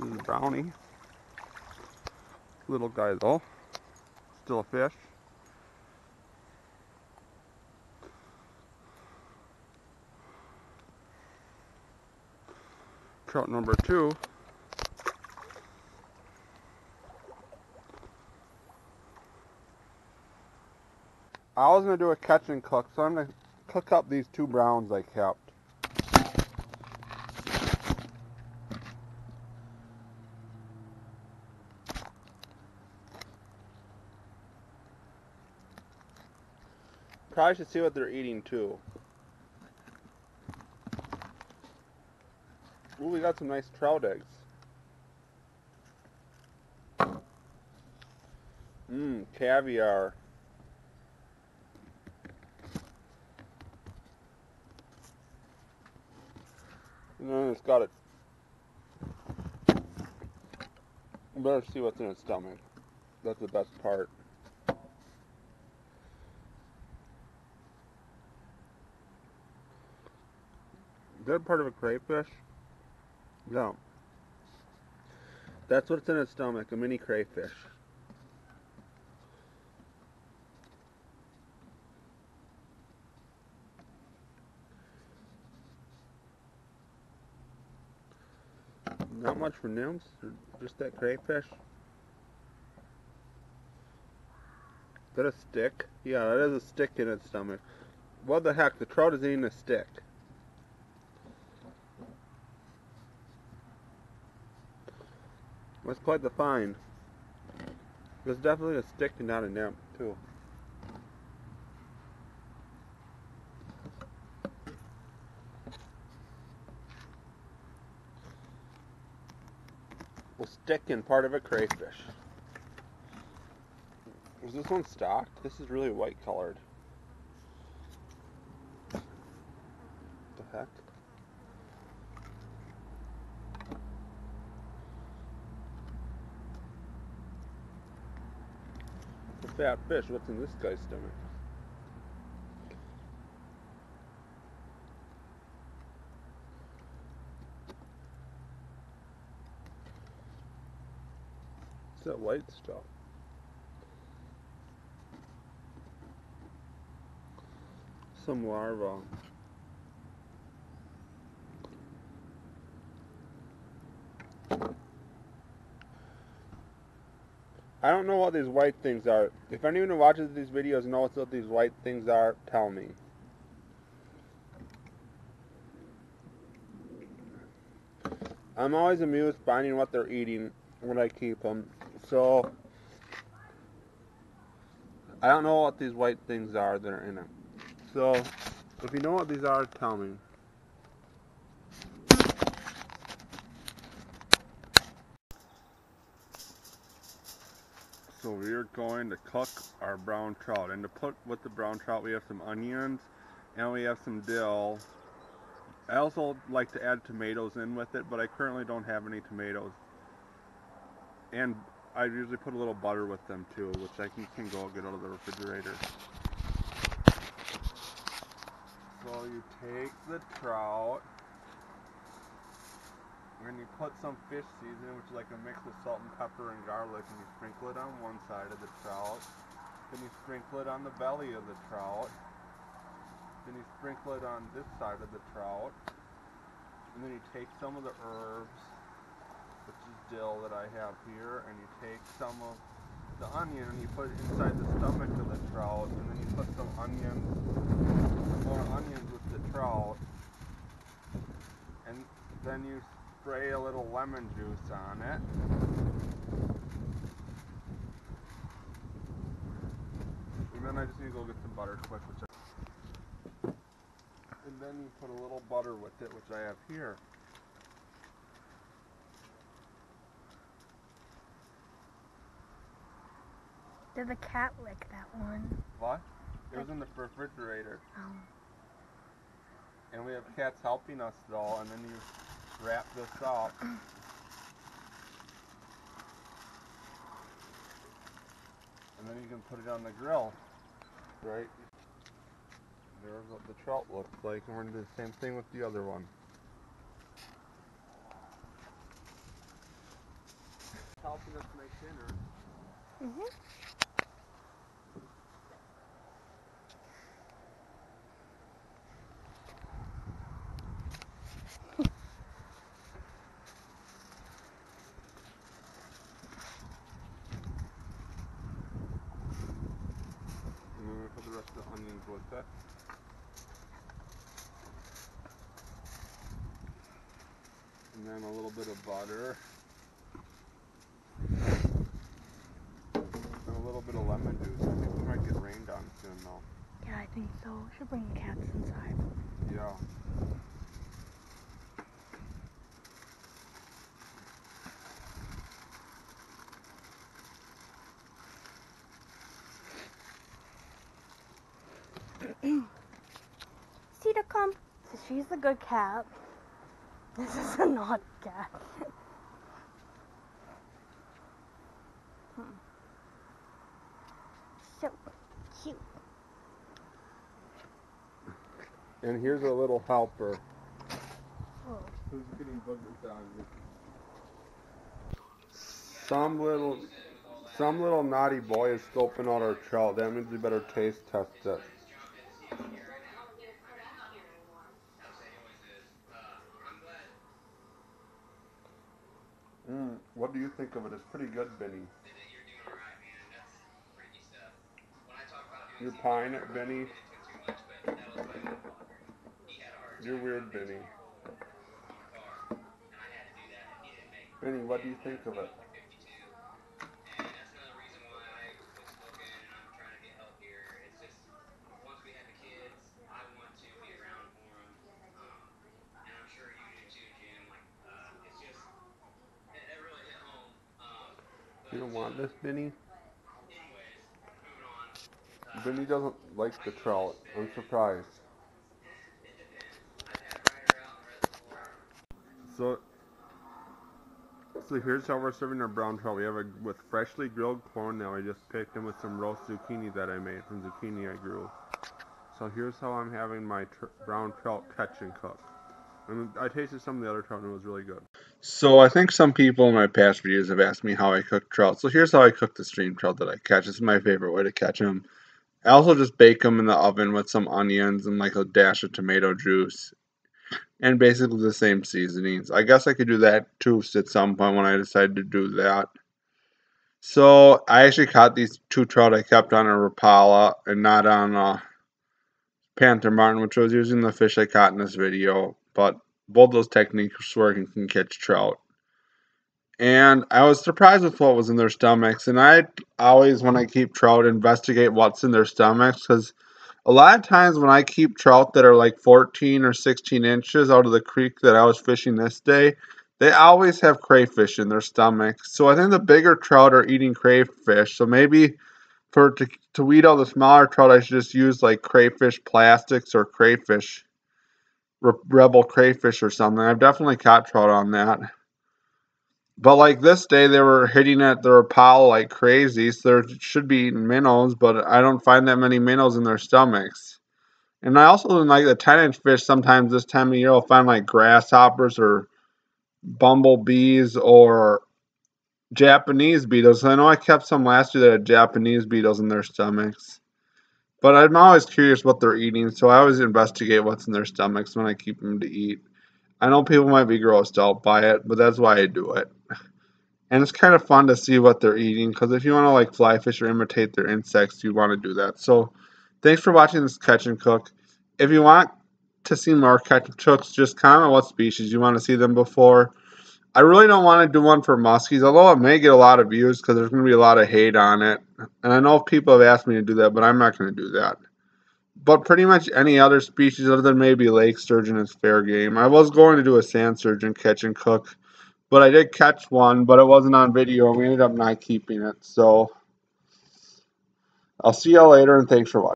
This is brownie. Little guy though. Still a fish. Trout number 2. I was going to do a catch and cook, so I'm going to cook up these 2 browns I kept. Probably should see what they're eating too. Ooh, we got some nice trout eggs. Caviar. And then it's got it. You better see what's in its stomach. That's the best part. Is that part of a crayfish? No. That's what's in its stomach, a mini crayfish. Not much for nymphs, just that crayfish. Is that a stick? Yeah, that is a stick in its stomach. What the heck, the trout is eating a stick. That's quite the find. There's definitely a stick and not a nymph, too. Well, stick in part of a crayfish. Is this one stocked? This is really white colored. What the heck? A fat fish. What's in this guy's stomach? What's that white stuff? Some larva. I don't know what these white things are. If anyone who watches these videos knows what these white things are, tell me. I'm always amused finding what they're eating when I keep them. So, I don't know what these white things are that are in it. So, if you know what these are, tell me. So we're going to cook our brown trout. And to put with the brown trout, we have some onions and we have some dill. I also like to add tomatoes in with it, but I currently don't have any tomatoes. And I usually put a little butter with them too, which I can go get out of the refrigerator. So you take the trout and you put some fish seasoning, which is like a mix of salt and pepper and garlic, and you sprinkle it on one side of the trout. Then you sprinkle it on the belly of the trout. Then you sprinkle it on this side of the trout. And then you take some of the herbs, which is dill that I have here, and you take some of the onion and you put it inside the stomach of the trout, and then you put some more onions with the trout, and then you spray a little lemon juice on it. And then I just need to go get some butter quick, and then you put a little butter with it, which I have here. Did the cat lick that one? What? It was in the refrigerator. Oh. And we have cats helping us though, and then you wrap this up. And then you can put it on the grill. Right? There's what the trout looks like, and we're going to do the same thing with the other one. dinner. Mhm. And then we put the rest of the onions with it. And then a little bit of butter. And a little bit of lemon juice. I think we might get rained on soon though. Yeah, I think so. We should bring the cats inside. Yeah. Cedar, come. So she's the good cat. This is a naughty cat. So cute. And here's a little helper. Oh. Who's getting boogers on you? Some little naughty boy is scoping out our trout. That means we better taste test it. What do you think of it? It's pretty good, Benny. You're pieing it, Benny? You're weird, Benny. Benny, what do you think of it? You don't want this, Benny? Benny doesn't like the trout. I'm surprised. So here's how we're serving our brown trout. We have it with freshly grilled corn that I just picked and with some roast zucchini that I made from zucchini I grew. So here's how I'm having my brown trout catch and cook. And I tasted some of the other trout and it was really good. So I think some people in my past videos have asked me how I cook trout. So here's how I cook the stream trout that I catch. This is my favorite way to catch them. I also just bake them in the oven with some onions and like a dash of tomato juice. And basically the same seasonings. I guess I could do that too at some point when I decided to do that. So I actually caught these two trout I kept on a Rapala and not on a Panther Martin, which was using the fish I caught in this video. But both those techniques work and can catch trout. And I was surprised with what was in their stomachs. And I always, when I keep trout, investigate what's in their stomachs because a lot of times when I keep trout that are like 14 or 16 inches out of the creek that I was fishing this day, they always have crayfish in their stomach. So I think the bigger trout are eating crayfish. So maybe to weed out the smaller trout, I should just use like crayfish plastics or crayfish, rebel crayfish or something. I've definitely caught trout on that. But like this day, they were hitting at the Rapala like crazy, so they should be eating minnows, but I don't find that many minnows in their stomachs. And I also like the 10-inch fish sometimes this time of year. I'll find like grasshoppers or bumblebees or Japanese beetles. I know I kept some last year that had Japanese beetles in their stomachs. But I'm always curious what they're eating, so I always investigate what's in their stomachs when I keep them to eat. I know people might be grossed out by it, but that's why I do it. And it's kind of fun to see what they're eating, because if you want to like fly fish or imitate their insects, you want to do that. So thanks for watching this catch and cook. If you want to see more catch and cooks, just comment what species you want to see them before. I really don't want to do one for muskies, although it may get a lot of views because there's going to be a lot of hate on it. And I know people have asked me to do that, but I'm not going to do that. But pretty much any other species other than maybe lake sturgeon is fair game. I was going to do a sand sturgeon catch and cook, but I did catch one, but it wasn't on video, and we ended up not keeping it. So I'll see y'all later, and thanks for watching.